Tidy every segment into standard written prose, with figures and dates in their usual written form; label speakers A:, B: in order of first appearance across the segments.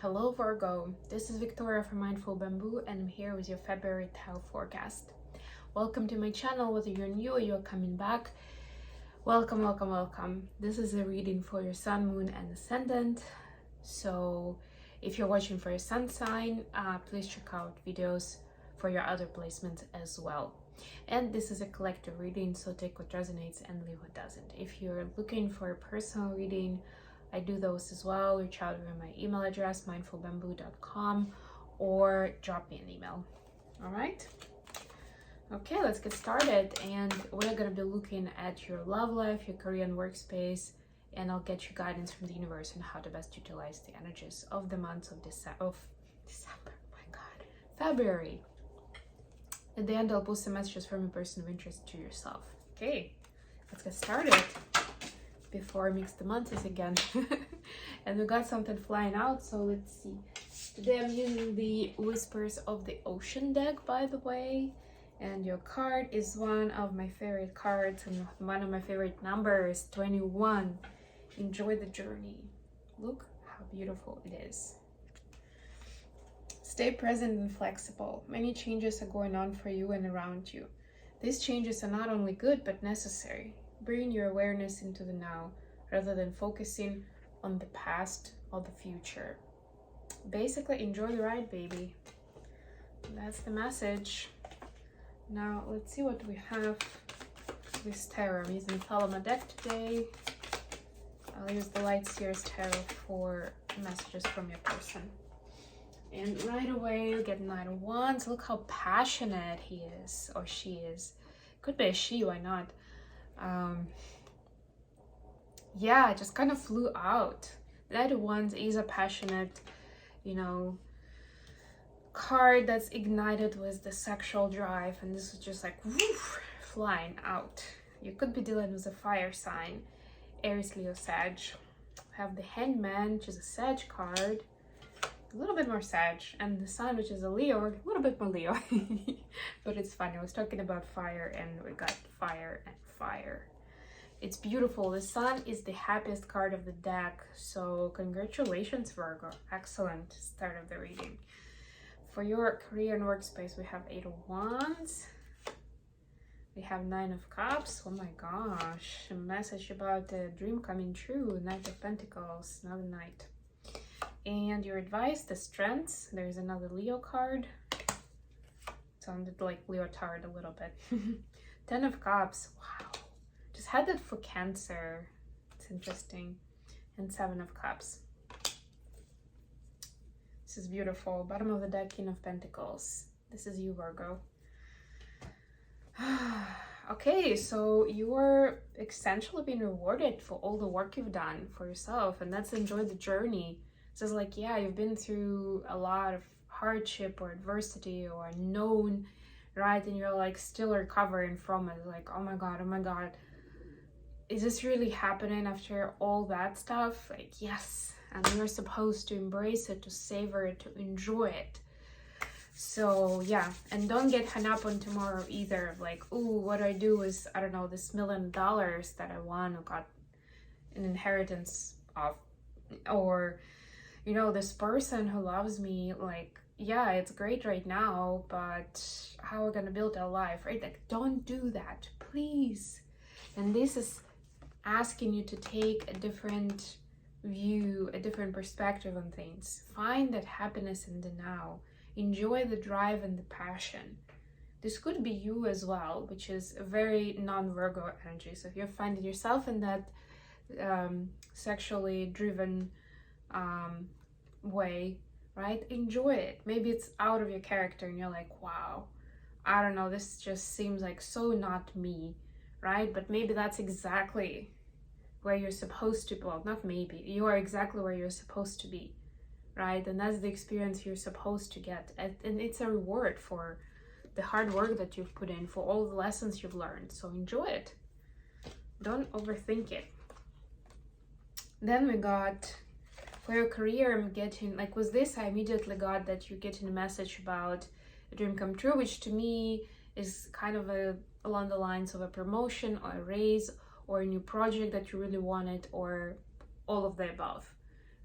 A: Hello Virgo, this is Victoria from Mindful Bamboo and I'm here with your February Tarot Forecast. Welcome to my channel, whether you're new or you're coming back. Welcome, welcome, welcome. This is a reading for your Sun, Moon and Ascendant. So if you're watching for your Sun sign, please check out videos for your other placements as well. And this is a collective reading, so take what resonates and leave what doesn't. If you're looking for a personal reading, I do those as well. Reach out via my email address, mindfulbamboo.com, or drop me an email. All right? Okay, let's get started. And we're going to be looking at your love life, your career and workspace, and I'll get you guidance from the universe on how to best utilize the energies of the months of December, February. At the end, I'll post some messages from a person of interest to yourself. Okay, let's get started before I mix the months again. And we got something flying out, so let's see. Today I'm using the Whispers of the Ocean deck, by the way, and your card is one of my favorite cards, and one of my favorite numbers, 21. Enjoy the journey. Look how beautiful it is. Stay present and flexible. Many changes are going on for you and around you. These changes are not only good but necessary. Bring your awareness into the now rather than focusing on the past or the future. Basically, enjoy the ride, baby. That's the message. Now, let's see what we have with tarot. I'm using Paloma deck today. I'll use the Light Seers Tarot for messages from your person. And right away, we get Knight of Wands. Look how passionate he is, or she is. Could be a she, why not? Yeah, it just kind of flew out. Knight of Wands is a passionate, card that's ignited with the sexual drive, and this is just like woof, flying out. You could be dealing with a fire sign, Aries, Leo, Sag. Have the Hangman, which is a Sag card, a little bit more Sag, and the Sun, which is a Leo, a little bit more Leo. But it's funny, I was talking about fire and we got fire and fire. It's beautiful. The Sun is the happiest card of the deck, so congratulations, Virgo. Excellent start of the reading. For your career and workspace, we have 8 of Wands. We have 9 of Cups. Oh my gosh, a message about a dream coming true. Knight of Pentacles, another Knight. And your advice, the Strengths. There's another Leo card. Sounded like leotard a little bit. 10 of Cups. Wow. Just had that for Cancer. It's interesting. And 7 of Cups. This is beautiful. Bottom of the deck, King of Pentacles. This is you, Virgo. Okay, so you are essentially being rewarded for all the work you've done for yourself, and that's enjoy the journey. So it's like, yeah, you've been through a lot of hardship or adversity or unknown, right? And you're like still recovering from it. Like, oh my God, is this really happening after all that stuff? Like, yes. And you're supposed to embrace it, to savor it, to enjoy it. So yeah, and don't get hung up on tomorrow either. Like, ooh, what do I do with, I don't know, this $1 million that I won or got an inheritance of, or this person who loves me. Like, yeah, it's great right now, but how are we gonna build our life, right? Like, don't do that, please. And this is asking you to take a different view, a different perspective on things. Find that happiness in the now. Enjoy the drive and the passion. This could be you as well, which is a very non-Virgo energy. So if you're finding yourself in that sexually driven way, right? Enjoy it. Maybe it's out of your character and you're like, wow, I don't know, this just seems like so not me, right? But maybe that's exactly where you're supposed to be. Well, not maybe, you are exactly where you're supposed to be, right? And that's the experience you're supposed to get. And it's a reward for the hard work that you've put in, for all the lessons you've learned. So enjoy it. Don't overthink it. Then we got, for your career, I'm getting, like with this, I immediately got that you're getting a message about a dream come true, which to me is kind of along the lines of a promotion or a raise or a new project that you really wanted, or all of the above,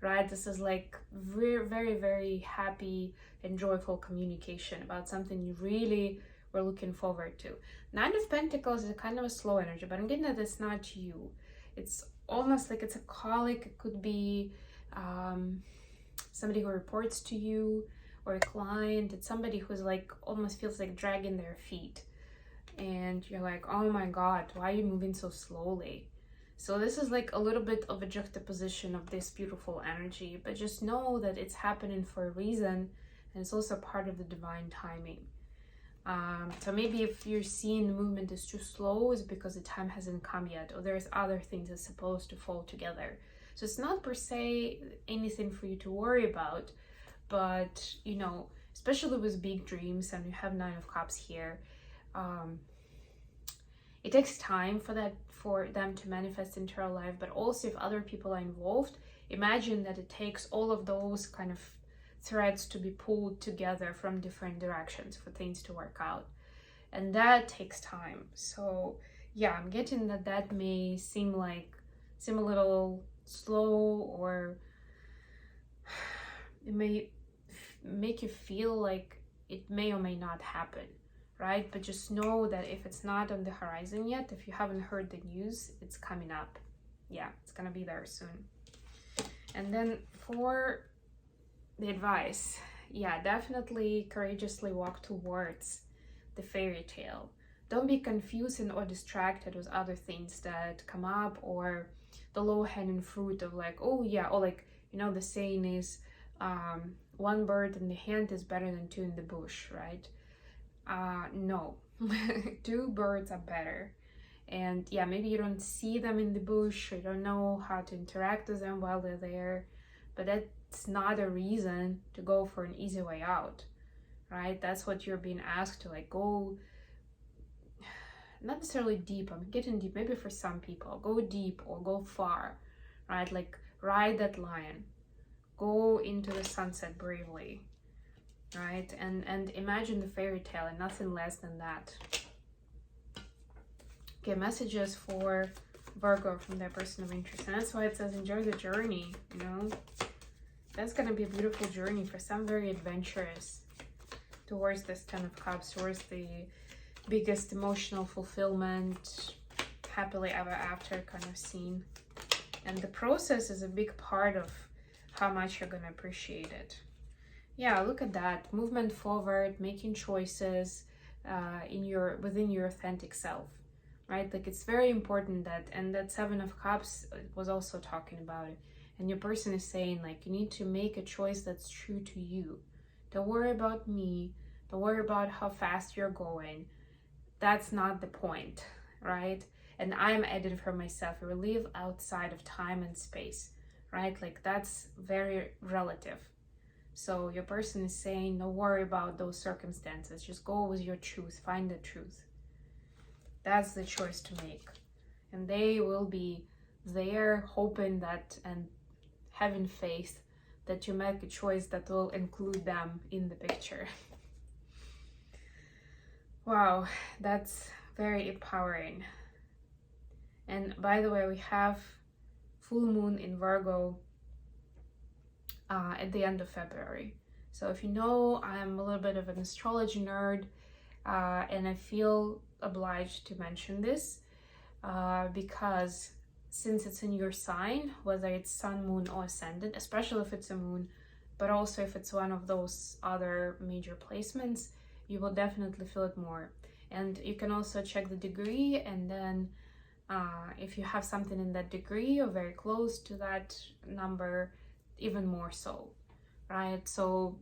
A: right? This is like very, very, very happy and joyful communication about something you really were looking forward to. Nine of Pentacles is a kind of a slow energy, but I'm getting that it's not you. It's almost like it's a colleague. It could be somebody who reports to you, or a client. It's somebody who's like almost feels like dragging their feet, and you're like, oh my god, why are you moving so slowly? So this is like a little bit of a juxtaposition of this beautiful energy, but just know that it's happening for a reason, and it's also part of the divine timing. So maybe if you're seeing the movement is too slow, it's because the time hasn't come yet, or there's other things that's supposed to fall together. So it's not per se anything for you to worry about, but you know, especially with big dreams, and you have Nine of Cups here, it takes time for them to manifest into our life. But also if other people are involved, imagine that it takes all of those kind of threads to be pulled together from different directions for things to work out, and that takes time. So yeah, I'm getting that may seem a little slow, or it may make you feel like it may or may not happen, right? But just know that if it's not on the horizon yet, if you haven't heard the news, it's coming up. Yeah, it's gonna be there soon. And then for the advice, yeah, definitely courageously walk towards the fairy tale. Don't be confused or distracted with other things that come up, or the low-hanging fruit of like, oh yeah, or like, you know, the saying is one bird in the hand is better than two in the bush, right? No. Two birds are better. And yeah, maybe you don't see them in the bush, or you don't know how to interact with them while they're there, but that's not a reason to go for an easy way out, right? That's what you're being asked to, like, go, not necessarily deep, I'm getting deep, maybe for some people, go deep or go far, right? Like, ride that lion, go into the sunset bravely, right? And imagine the fairy tale, and nothing less than that. Okay, messages for Virgo from their person of interest, and that's why it says enjoy the journey, you know? That's gonna be a beautiful journey for some, very adventurous, towards this Ten of Cups, towards the biggest emotional fulfillment, happily ever after kind of scene. And the process is a big part of how much you're gonna appreciate it. Yeah, look at that, movement forward, making choices within your authentic self, right? Like, it's very important that, and that Seven of Cups was also talking about it. And your person is saying, like, you need to make a choice that's true to you. Don't worry about me. Don't worry about how fast you're going. That's not the point, right? And I'm added for myself. We live outside of time and space, right? Like, that's very relative. So your person is saying, don't worry about those circumstances. Just go with your truth. Find the truth. That's the choice to make. And they will be there hoping that, and having faith that you make a choice that will include them in the picture. Wow, that's very empowering. And by the way, we have full moon in Virgo at the end of February. So if you know, I'm a little bit of an astrology nerd, and I feel obliged to mention this because since it's in your sign, whether it's sun, moon, or ascendant, especially if it's a moon, but also if it's one of those other major placements, you will definitely feel it more. And you can also check the degree, and then if you have something in that degree or very close to that number, even more so, right? So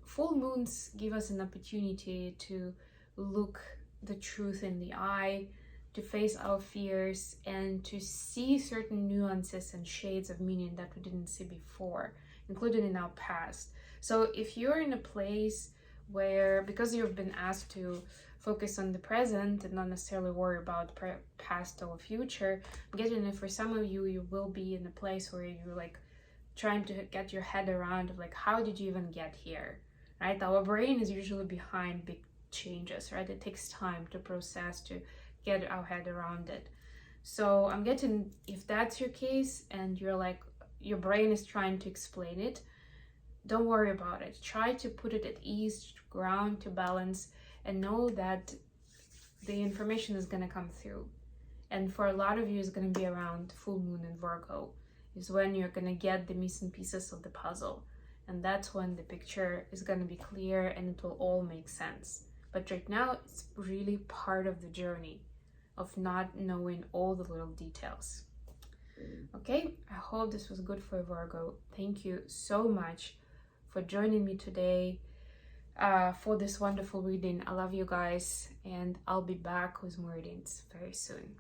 A: full moons give us an opportunity to look the truth in the eye, to face our fears, and to see certain nuances and shades of meaning that we didn't see before, including in our past. So if you're in a place where, because you've been asked to focus on the present and not necessarily worry about past or future, I'm getting it for some of you, you will be in a place where you're like trying to get your head around of like, how did you even get here, right? Our brain is usually behind big changes, right? It takes time to process, to get our head around it. So I'm getting, if that's your case and you're like, your brain is trying to explain it, don't worry about it. Try to put it at ease, to ground, to balance, and know that the information is going to come through. And for a lot of you, it's going to be around full moon in Virgo, is when you're going to get the missing pieces of the puzzle. And that's when the picture is going to be clear and it will all make sense. But right now, it's really part of the journey of not knowing all the little details. Okay, I hope this was good for Virgo. Thank you so much for joining me today for this wonderful reading. I love you guys, and I'll be back with more readings very soon.